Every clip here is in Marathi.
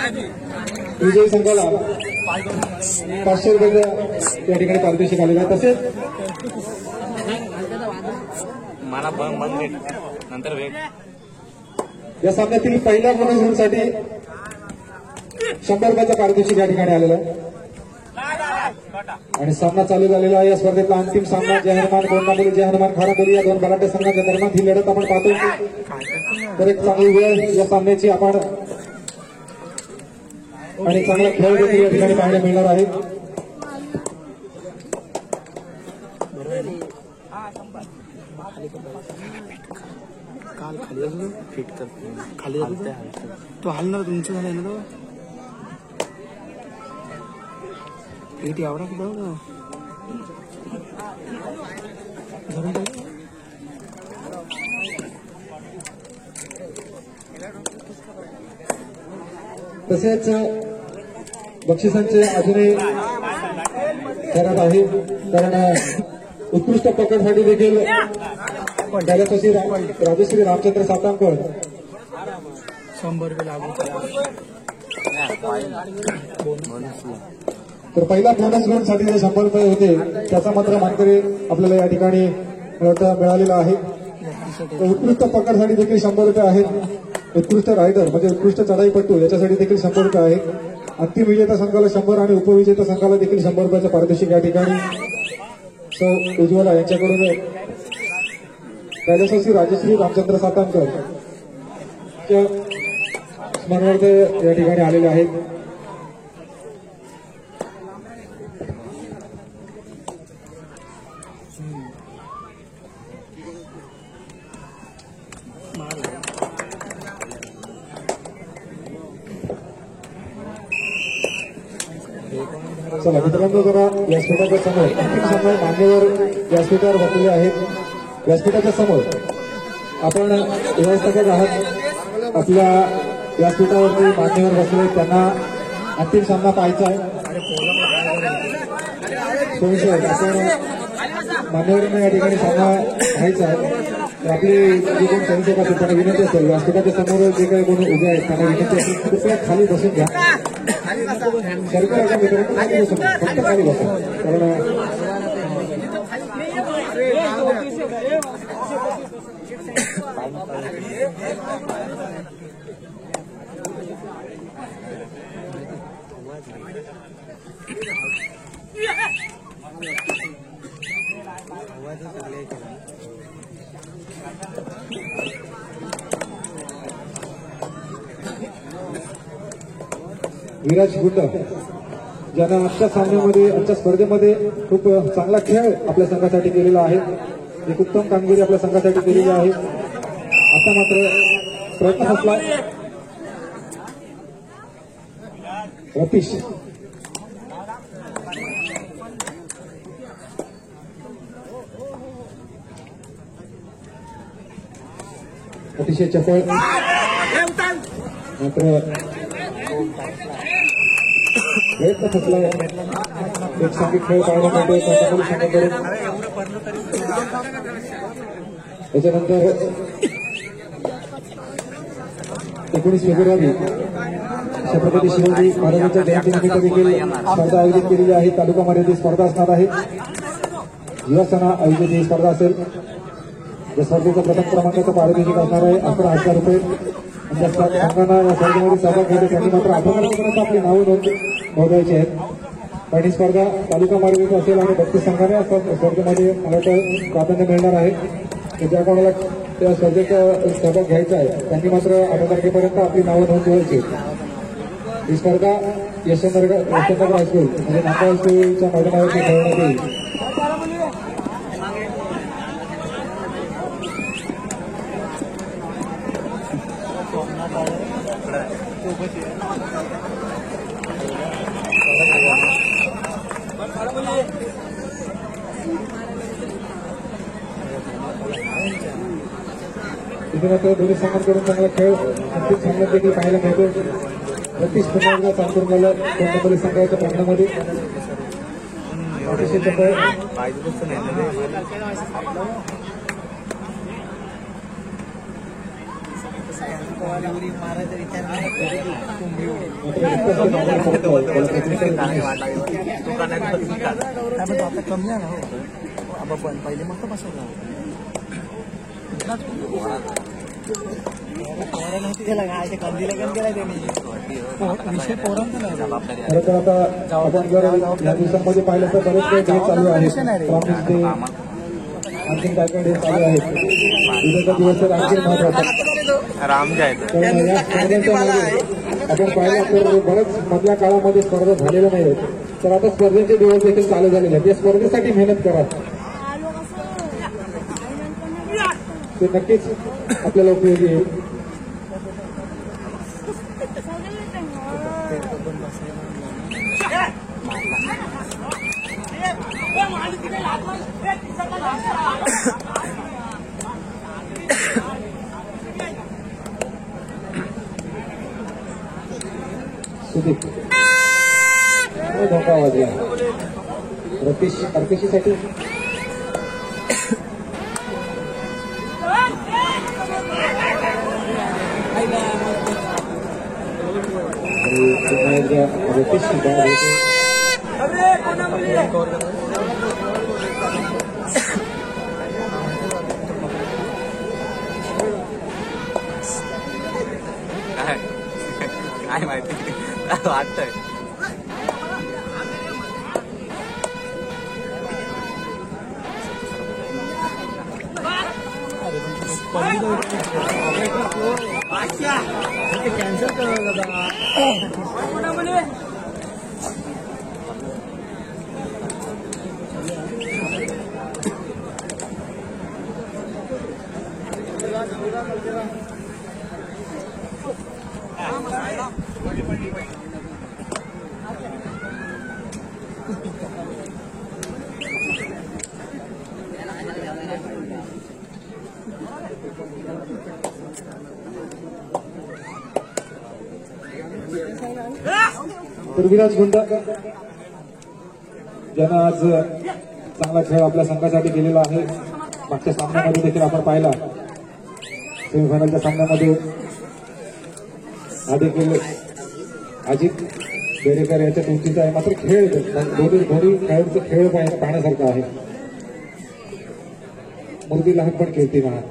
विजयी संघाला 500 रुपयाचा या ठिकाणी पारितोषिक आलेलं आहे. तसेच मला नंतर वेग या सामन्यातील पहिल्या बोनस गुणसाठी 100 रुपयाचा पारितोषिक या ठिकाणी आलेला आहे आणि सामना चालू झालेला आहे. या स्पर्धेतला अंतिम सामना जय हनुमान गोंदाबोली जय हनुमान खाराबोली या दोन बलाढ्य संघांच्या दरम्यान ही लढत आपण पाहतो. तर एक चांगली वेळ या सामन्याची आपण आणि चांगला खेळ देखील या ठिकाणी पाहायला मिळणार आहे. काल खाली फिट कर खाली तो हलणार तुमचं झालं ना तो पेट एवढा कुठं तसेच बक्षिसांचे अजूनही करत आहे. कारण उत्कृष्ट पकडसाठी देखील राजश्री रामचंद्र सातांकर 100 रुपये लागू. तर पहिला बोनस गुणसाठी जे 100 रुपये होते त्याचा मात्र मानकरी आपल्याला या ठिकाणी मिळालेला आहे. तर उत्कृष्ट पकडसाठी देखील 100 रुपये आहेत. उत्कृष्ट रायडर म्हणजे उत्कृष्ट चढाईपटू याच्यासाठी देखील 100 रुपये आहेत. अंतिम विजेता संघाला 100 आणि उपविजेता संघाला देखील 100 रुपयाचं पारितोषिक या ठिकाणी उज्ज्वला यांच्याकडून राजश्री रामचंद्र सातांकर स्मरणार्थ या ठिकाणी आलेले आहेत. चला मित्रांनो जरा व्यासपीठाच्या समोर अंतिम सामना मान्यवर व्यासपीठावर बसलेले आहेत. व्यासपीठाच्या समोर आपण व्यवस्थापक आहात. आपल्या व्यासपीठावरती मान्यवर बसले त्यांना अंतिम सामना पाहायचा आहे. आपण मान्यवरांना या ठिकाणी सामना पाहायचा आहे. आपली जे कोण स्वयंसेवक असेल त्यांना विनंती असेल व्यासपीठाच्या समोर जे काही कोणी उभे आहेत त्यांना विनंती असेल कृपया खाली बसून घ्या. सरकारच्या मित्रांनो खाली बसून फक्त खाली बसा. कारण विराज गुंड ज्यांना आजच्या सामन्यामध्ये आजच्या स्पर्धेमध्ये खूप चांगला खेळ आपल्या संघासाठी केलेला आहे. एक उत्तम कामगिरी आपल्या संघासाठी केलेली आहे. आता मात्र प्रयत्न असला रतीश अतिशय चपळ मात्र प्रयत्न फसला. एक चांगली खेळ पाहायला मिळतोय संघाकडून. त्याच्यानंतर 19 फेब्रुवारी छत्रपती शिवाजी महाराजांच्या जयंतीनिमित्त देखील स्पर्धा आयोजित केलेली आहे. तालुका मर्यादित स्पर्धा असणार आहे. युवासेना आयोजित ही स्पर्धा असेल. या स्पर्धेचा प्रथम क्रमांकाचा पारितोषिक असणार आहे 11,000 रुपये. ज्या संघांना या स्पर्धेमध्ये सहभाग घेतला त्यांनी मात्र 18,000 आपली नावं नोंदवायची आहेत. पण ही स्पर्धा तालुका मर्यादित असेल आणि 32 संघांना स्पर्धेमध्ये मला वाटतं प्राधान्य मिळणार आहे. ज्या कोणाला त्या स्पर्धेचा सहभाग घ्यायचा आहे त्यांनी मात्र 8 तारखेपर्यंत आपली नावं नोंदवायची. ही स्पर्धा यशवंतनगर हायस्कूल म्हणजे नांदा हायस्कूलच्या मैदानावरती खेळण्यात येईल. इथे मात्र दोन्ही संघांकडून चांगला खेळ अंतिम सामन्यात देखील पाहायला मिळतो. 32 पुन्हा चांदूरला कोणत्या संघाच्या प्रमाणामध्ये अतिशय चपळ मारायचा विचार नाही आता कमी ना हो आबा पण पहिले मस्त बसवला त्याला काय कंदीला कमी केला त्यांनी विषय पोरांचा नाही खरं तर आता आपण जर या दिवसांमध्ये पाहिलं तर बरेच काही डे चालू आहेत प्रॉमिस डे आणखी काय काय डे चालू आहेत उद्याचा दिवस तर आणखी महत्वाचा राम जायचं तर या स्पर्धेच्या मागे आपण पाहिलं तर बऱ्याच मधल्या काळामध्ये स्पर्धा झालेल्या नाही आहेत तर आता स्पर्धेचे दिवस देखील चालू झालेले आहेत या स्पर्धेसाठी मेहनत करा ते नक्कीच आपल्याला उपयोगी येईल सुदीप धोका वाजला रतीशीसाठी रतीश काय माहिती वाटतंय कॅन्सल करा पृथ्वीराज गुंड ज्यांना आज चांगला खेळ आपल्या संघासाठी केलेला आहे मागच्या सामन्यामध्ये देखील आपण पाहिला सेमीफायनलच्या सामन्यामध्ये हा देखील अजित बेडेकर याच्या तुमचीचा आहे मात्र खेळ दोन्ही खेळाडूचा खेळ पाहण्यासारखा आहे मुलगी लहानपण खेळते म्हणा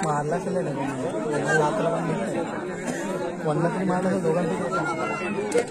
मारला असेल लातला पण वनला तरी मारला असेल दोघांपैकी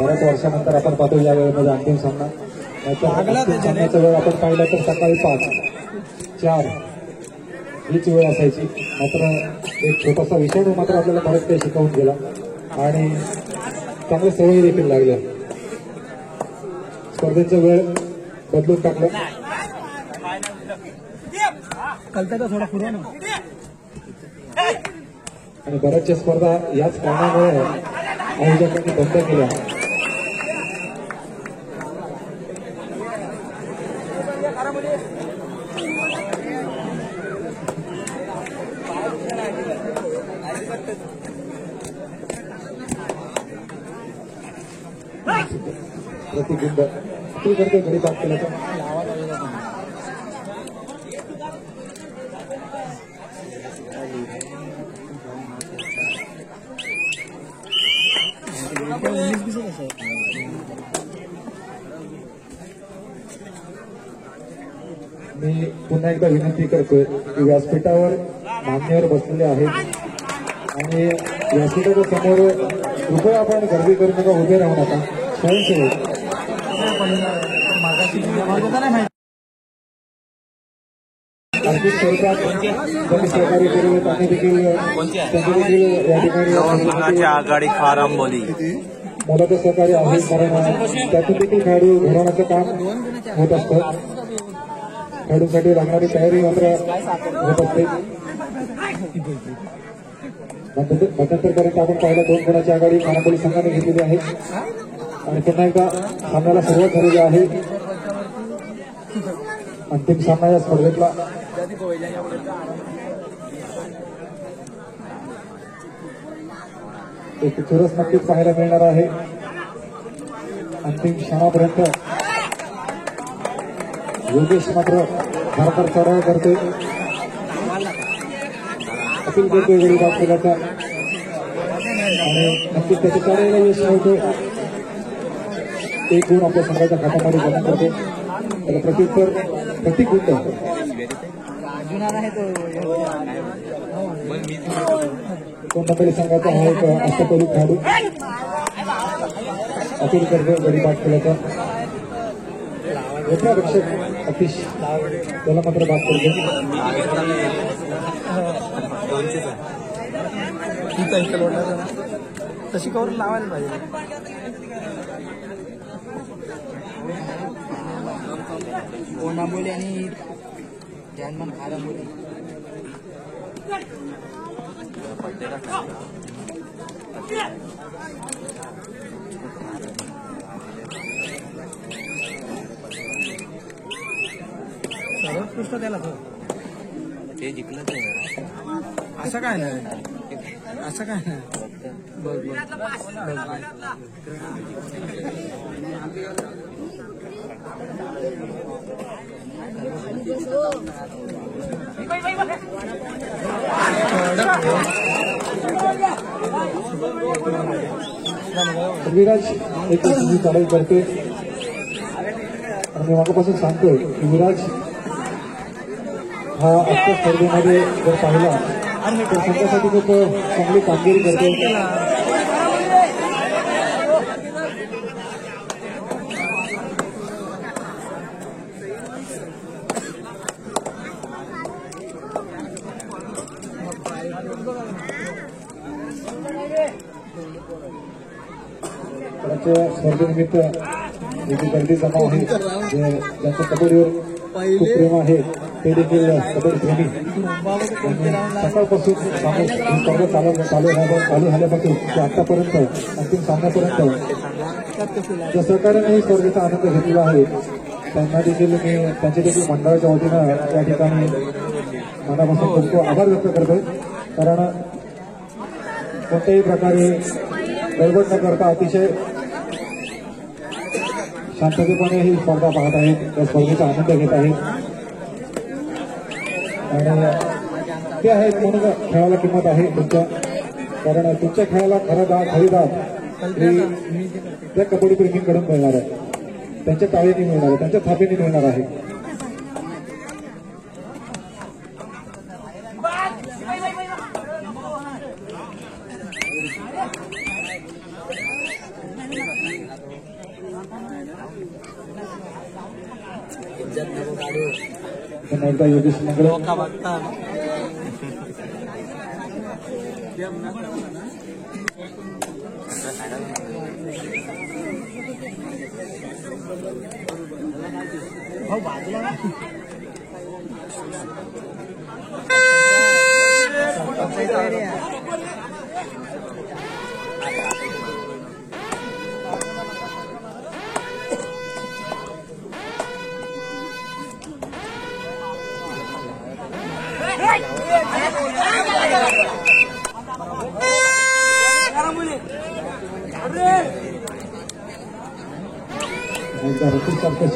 बऱ्याच वर्षानंतर आपण पाहतो या वेळेमध्ये अंतिम सामना सामन्याचा वेळ आपण पाहिला तर सकाळी 5-4 हीच वेळ असायची मात्र एक छोटासा विषाणू मात्र आपल्याला बरेच काही शिकवून गेला आणि चांगल्या सवयी देखील लागल्या स्पर्धेचा वेळ बदलून टाकलं कलता थोडा पुढे ना आणि बऱ्याचशा स्पर्धा याच कारणामुळे आयोजकांनी बंद केल्या प्रतिबिंब किती करते घडी बात केल्याचा इंग्लिश भी से पुन्हा एकदा विनंती करतोय की व्यासपीठावर मान्यवर बसलेले आहेत आणि व्यासपीठाच्या समोर कृपया आपण गर्दी करू नका, उभे राहू नका. स्वयंसेवक आर्थिक स्वरूपात त्यांनी सहकार्य केलेले त्यांनी देखील या ठिकाणी आघाडी खारांबोली मोलाचं सहकार्य आहे, कारण त्यातून देखील खेळाडू घडवण्याचं काम होत असतं. खेळाडूंसाठी लागणारी तयारी मात्र होत असते. मध्यंतरपर्यंत आपण पाहिलं 2 गुणाची आघाडी खानापोली संघाने घेतलेली आहे आणि पुन्हा एकदा सामन्याला सुरुवात झालेली आहे. अंतिम सामना या स्पर्धेतला एक चुरस नक्कीच पाहायला मिळणार आहे. अंतिम क्षणापर्यंत योगेश मात्र भरभर चढाव करतोय, अपील करतोय गडी बाद केल्याचा आणि नक्कीच त्याच्या चढायला यश मिळतोय. 1 गुण आपल्या संघाच्या खात्यामध्ये जमा करतो. त्याला प्रत्युत्तर प्रतिगुंड कोणत्यातरी संघाचा हा एक अष्टपैलू खेळाडू अपील करतो गडी बाद केल्याचा. रक्षक अतिश त्याला मात्र बाद करतो. तशी कवर लावायला पाहिजे. कोणाबोली आणि जानमान खाराबोली सर्वोत्कृष्ट त्याला तो ते जिंकलं नाही. असं काय नाही, असं काय नाही. बघ विराज एक चढाई करते आणि मागापासून सांगतोय की विराज हा आजच्या स्पर्धेमध्ये जर पाहिला तर संघासाठी खूप चांगली कामगिरी करते. त्याच्या स्पर्धेनिमित्त जी गर्दी जमा आहे, ज्यांचं कबड्डीवर खूप प्रेम आहे ते देखील कबड्डी प्रेमी सकाळपासून स्पर्धा चालू झाल्यापासून ते आतापर्यंत अंतिम सामन्यापर्यंत ज्या सहकार्याने ही स्पर्धेचा आनंद घेतलेला आहे त्यांना देखील मी त्यांच्या देखील मंडळाच्या वतीनं त्या ठिकाणी मनापासून खूप आभार व्यक्त करतोय. कारण कोणत्याही प्रकारे गडबड न करता अतिशय शांततेपणे ही स्पर्धा पाहत आहेत, त्या स्पर्धेचा आनंद घेत आहेत आणि ते आहेत म्हणून खेळाला किंमत आहे तुमच्या. कारण तुमच्या खेळाला खरी दाद ही त्या कबड्डी प्रेमींकडून मिळणार आहे, त्यांच्या टाळीने मिळणार आहे, त्यांच्या थापीने मिळणार आहे. पुन्हा एकदा योगेश मंगळ एकदा रतीश सारखी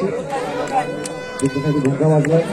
जिंकण्याची भूमिका वाजवाय.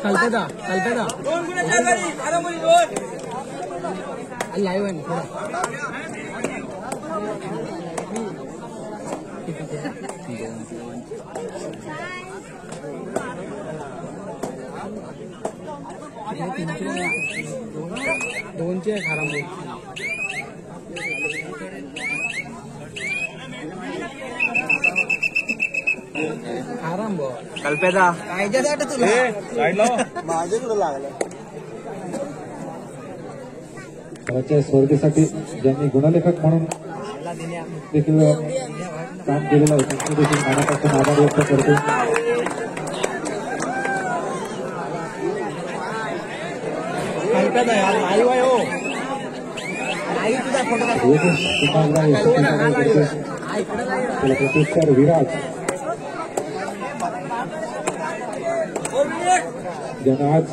कल्पेदा लाईव्ह आहे ना दोनचे खराब आराम बो कल्पेदा कायद्यासाठी तुला माझ्याकडे लागलं त्याच्या स्पर्धेसाठी ज्यांनी गुणलेखक म्हणून देखील काम केलेलं आहे त्यांचे देखील मनापासून आभार व्यक्त करतो. लाईव्ह आहे हो लाईव्ह तुझा फोटो प्रतिष्ठार विराज ज्यानं आज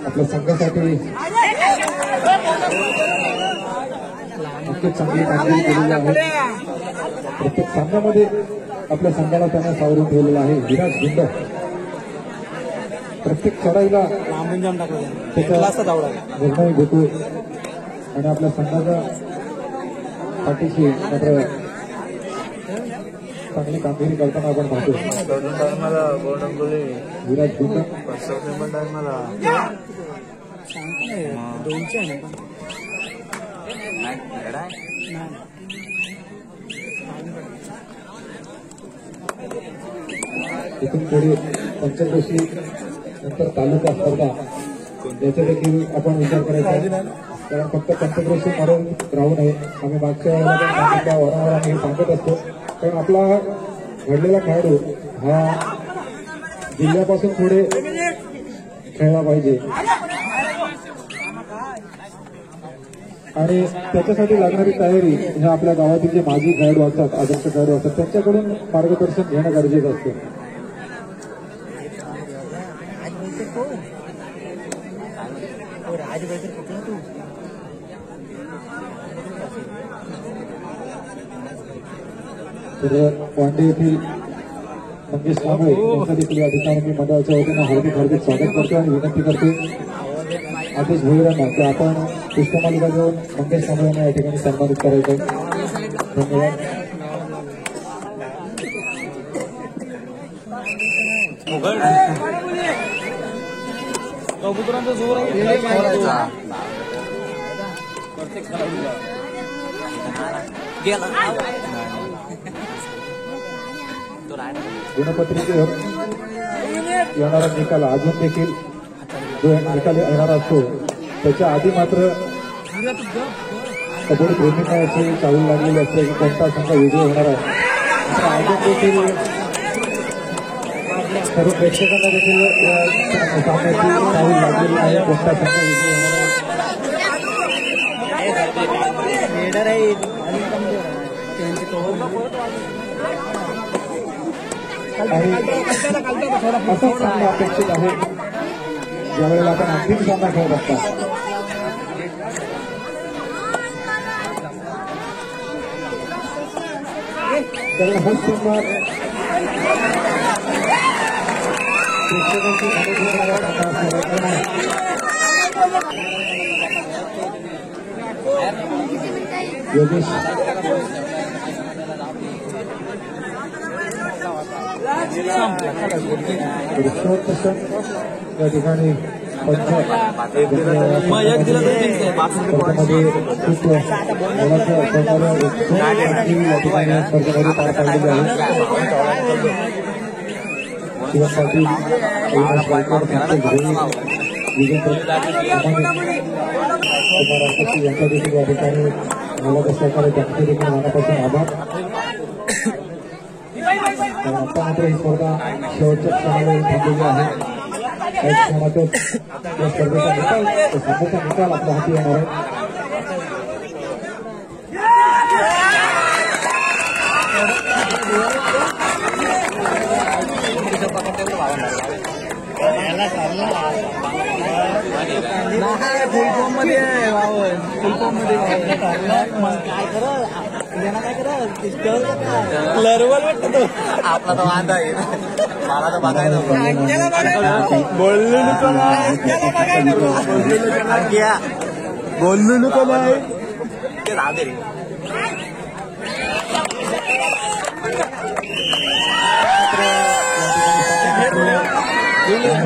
आपल्या संघासाठी नक्कीच चांगली कामगिरी केलेली आहे. प्रत्येक सामन्यामध्ये आपल्या संघाला त्यांना सावरून ठेवलेला आहे. विराज गुंड प्रत्येक चढाईला त्याचा निर्णय घेतो आणि आपल्या संघाच्या पाठीशी मात्र चांगली कामगिरी करताना आपण पाहतो. विराज गुंड दोनशे आहे इथून पुढे पंचक्रोशी नंतर तालुका स्पर्धा याचा देखील आपण विचार करायचा आहे. कारण फक्त पंचक्रोशी मारून राहू नये. आम्ही मागच्या वेळेला पण सांगितलं वारंवार आम्ही हे सांगत असतो. कारण आपला घडलेला खेळाडू हा जिल्ह्यापासून पुढे खेळला पाहिजे आणि त्याच्यासाठी लागणारी तयारी ह्या आपल्या गावातील जे माजी खेळाडू असतात आदर्श खेळाडू असतात त्यांच्याकडून मार्गदर्शन घेणं गरजेचं असतं. तर वांडे येथील मंगेश कांबळे यांचा देखील या ठिकाणी मी मंडळाच्या वतीनं हार्दिक स्वागत करतो आणि विनंती करतो आदेश भोईरांना की आपण पुष्पमालिका घेऊन मंगेश कांबळे यांना या ठिकाणी सन्मानित करायचं. धन्यवाद. कबुतरांचा जोर आहे गुणपत्रिकेवर येणारा निकाल अजून देखील जो निकाल येणार असतो त्याच्या आधी मात्र कबड्डी प्रेमींना अशी चालू लागलेली असते की कोणता संघ विजय होणार आहे. अजून देखील सर्व प्रेक्षकांना देखील सामन्याची चालू लागलेली आहे कोणता संघ विजय होणार आहे. आणि असाच सामना अपेक्षित आहे ज्यावेळेला आपण अंतिम सामना खेळत असतात. कारण हा सामना प्रेक्षकांची मदत घेणारा सामना असणार आहे. योगेश या ठिकाणी स्पर्धेमध्ये खूप मोलाच्या या ठिकाणी स्पर्धेमध्ये पार पाडलेली आहे. शिवा पाटील यांच्या देखील या ठिकाणी मोलाच्या सहकार्य त्यांचे देखील मनापासून आभार. आता मात्र ही स्पर्धा शेवटच्या क्षणाला थांबलेली आहे. काही क्षणातच या स्पर्धेचा निकाल सामन्याचा निकाल आपल्या हाती येणार आहे. फुल फॉर्म मध्ये आहे वावर फुल फॉर्म मध्ये काय करत काय करत लरवल वाटत तो आपला तर वांदा आहे मला तर बघायला बोललो नको बोललो नको नाही ते राहू दे रे.